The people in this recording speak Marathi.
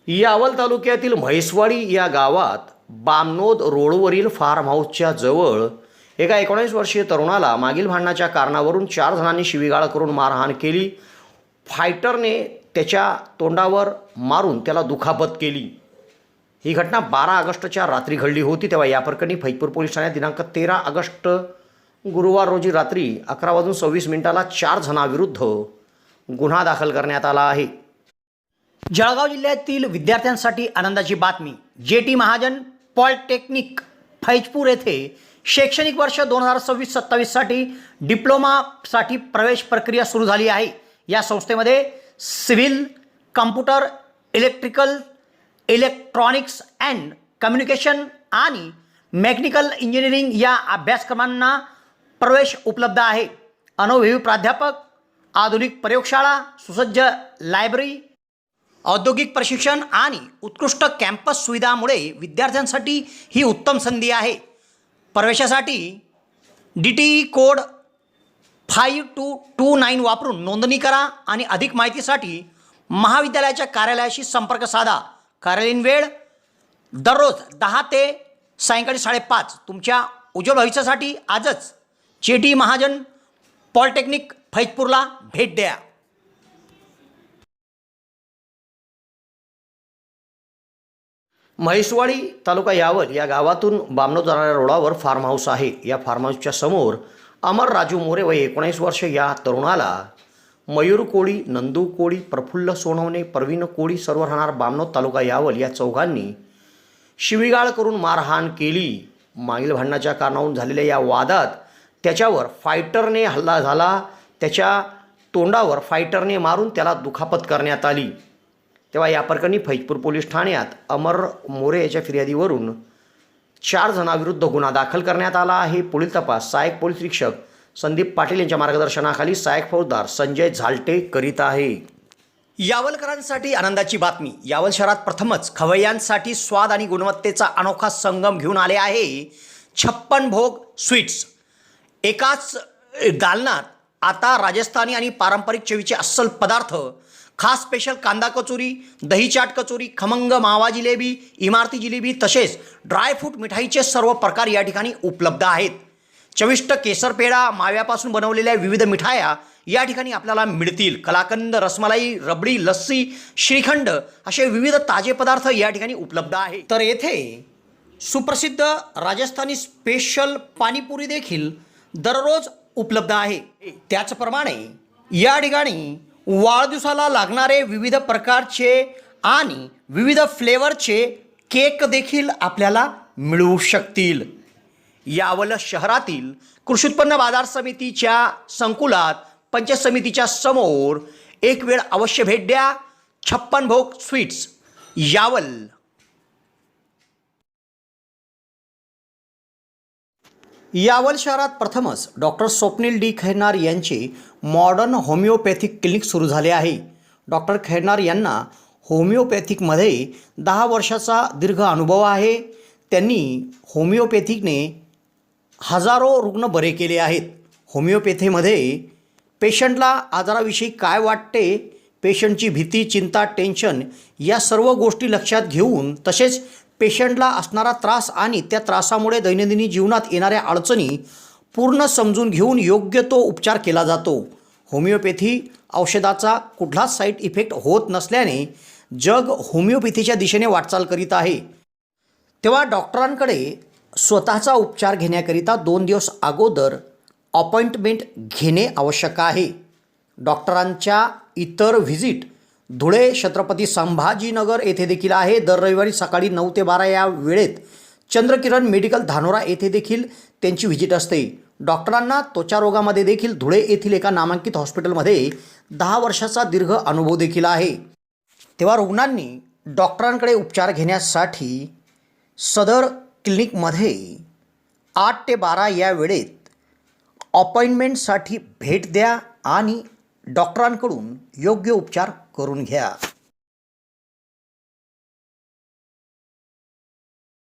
यावल तालुक्यातील म्हैसवाडी या गावात बामनोद रोडवरील फार्म हाऊसच्या जवळ एका 19 वर्षीय तरुणाला मागील भांडणाच्या कारणावरून 4 जणांनी शिवीगाळ करून मारहाण केली। फायटरने त्याच्या तोंडावर मारून त्याला दुखापत केली। ही घटना 12 ऑगस्टच्या रात्री घडली होती। तेव्हा या प्रकरणी फैजपूर पोलीस ठाण्यात दिनांक 13 ऑगस्ट गुरुवार रोजी रात्री 11:26 4 जणांविरुद्ध गुन्हा दाखल करण्यात आला आहे। जळगाव जिल्ह्यातील विद्यार्थ्यांसाठी आनंदाची बातमी। जेटी महाजन पॉलिटेक्निक फैजपूर येथे शैक्षणिक वर्ष 2026-27 साठी डिप्लोमासाठी प्रवेश प्रक्रिया सुरू झाली आहे। या संस्थेमध्ये civil, computer, electrical, electronics and communication आणि मेकॅनिकल इंजिनिअरिंग या अभ्यासक्रमांना प्रवेश उपलब्ध आहे। अनुभवी प्राध्यापक, आधुनिक प्रयोगशाळा, सुसज्ज लायब्ररी, औद्योगिक प्रशिक्षण आणि उत्कृष्ट कॅम्पस सुविधांमुळे विद्यार्थ्यांसाठी ही उत्तम संधी आहे। प्रवेशासाठी DTE कोड 5229 वापरून नोंदणी करा आणि अधिक माहितीसाठी महाविद्यालयाच्या कार्यालयाशी संपर्क साधा। कार्यालयीन वेळ दररोज 10 ते सायंकाळी 5:30। तुमच्या उज्ज्वल भविष्यासाठी आजच जेटी महाजन पॉलिटेक्निक फैजपूरला भेट द्या। म्हैसवाडी तालुका यावल या गावातून बामनोद जाणाऱ्या रोडावर फार्म हाऊस आहे। या फार्म हाऊसच्या समोर अमर राजू मोरे वय 19 वर्ष या तरुणाला मयूर कोळी, नंदू कोळी, प्रफुल्ल सोनवणे, प्रवीण कोळी सर्व राहणार बामनोद तालुका यावल या चौघांनी शिवीगाळ करून मारहाण केली। मागील भांडणाच्या कारणावरून झालेल्या या वादात त्याच्यावर फायटरने हल्ला झाला। त्याच्या तोंडावर फायटरने मारून त्याला दुखापत करण्यात आली। तेव्हा या प्रकरणी फैजपूर पोलीस ठाण्यात अमर मोरे याच्या फिर्यादीवरून 4 जणांविरुद्ध गुन्हा दाखल करण्यात आला आहे। पुढील तपास सहाय्यक पोलीस निरीक्षक संदीप पाटील यांच्या मार्गदर्शनाखाली सहाय्यक फौजदार संजय झालटे करीत आहे। यावलकरांसाठी आनंदाची बातमी। यावल शहरात प्रथमच खवय्यांसाठी स्वाद आणि गुणवत्तेचा अनोखा संगम घेऊन आले आहे 56 भोग स्वीट्स। एकाच दालनात आता राजस्थानी आणि पारंपरिक चवीचे अस्सल पदार्थ, खास स्पेशल कांदा कचोरी, दही चाट कचोरी, खमंग मावा जिलेबी, इमारती जिलेबी तसेच ड्रायफ्रूट मिठाईचे सर्व प्रकार या ठिकाणी उपलब्ध आहेत। चविष्ट केसर पेढा, माव्यापासून बनवलेल्या विविध मिठाया या ठिकाणी आपल्याला मिळतील। कलाकंद, रसमलाई, रबडी, लस्सी, श्रीखंड असे विविध ताजे पदार्थ या ठिकाणी उपलब्ध आहेत। तर येथे सुप्रसिद्ध राजस्थानी स्पेशल पाणीपुरी देखील दररोज उपलब्ध आहे। त्याचप्रमाणे या ठिकाणी वाढदिवसाला लागणारे विविध प्रकारचे आणि विविध फ्लेवरचे केक देखील आपल्याला मिळू शकतील। यावल शहरातील कृषी उत्पन्न बाजार समितीच्या संकुलात पंचायत समितीच्या समोर एक वेळ अवश्य भेट द्या। 56 भोग स्वीट्स, यावल। यावल शहरात प्रथमच डॉक्टर स्वप्नील डी खैरनार यांचे मॉडर्न होमिओपॅथिक क्लिनिक सुरू झाले आहे। डॉक्टर खैरनार यांना होमिओपॅथिकमध्ये 10 वर्षाचा दीर्घ अनुभव आहे। त्यांनी होमिओपॅथिकने हजारो रुग्ण बरे केले आहेत। होमिओपॅथीमध्ये पेशंटला आजाराविषयी काय वाटते, पेशंटची भीती, चिंता, टेन्शन या सर्व गोष्टी लक्षात घेऊन तसेच पेशंटला असणारा त्रास आणि त्या त्रासामुळे दैनंदिन जीवनात येणाऱ्या अडचणी पूर्ण समजून घेऊन योग्य तो उपचार केला जातो। होमिओपॅथी औषधाचा कुठलाच साईड इफेक्ट होत नसल्याने जग होमिओपॅथीच्या दिशेने वाटचाल करीत आहे। तेव्हा डॉक्टरांकडे स्वतःचा उपचार घेण्याकरिता 2 दिवस अगोदर अपॉइंटमेंट घेणे आवश्यक आहे। डॉक्टरांच्या इतर व्हिजिट धुळे, छत्रपती संभाजीनगर येथे देखील आहे। दर रविवारी सकाळी 9 ते 12 या वेळेत चंद्रकिरण मेडिकल धानोरा येथे देखील त्यांची व्हिजिट असते। डॉक्टरांना त्वचा रोगामध्ये देखील धुळे येथील एका नामांकित हॉस्पिटलमध्ये 10 वर्षाचा दीर्घ अनुभव देखील आहे। तेव्हा रुग्णांनी डॉक्टरांकडे उपचार घेण्यासाठी सदर क्लिनिकमध्ये 8 ते 12 या वेळेत अपॉइंटमेंटसाठी भेट द्या आणि डॉक्टरांकडून योग्य उपचार करून घ्या।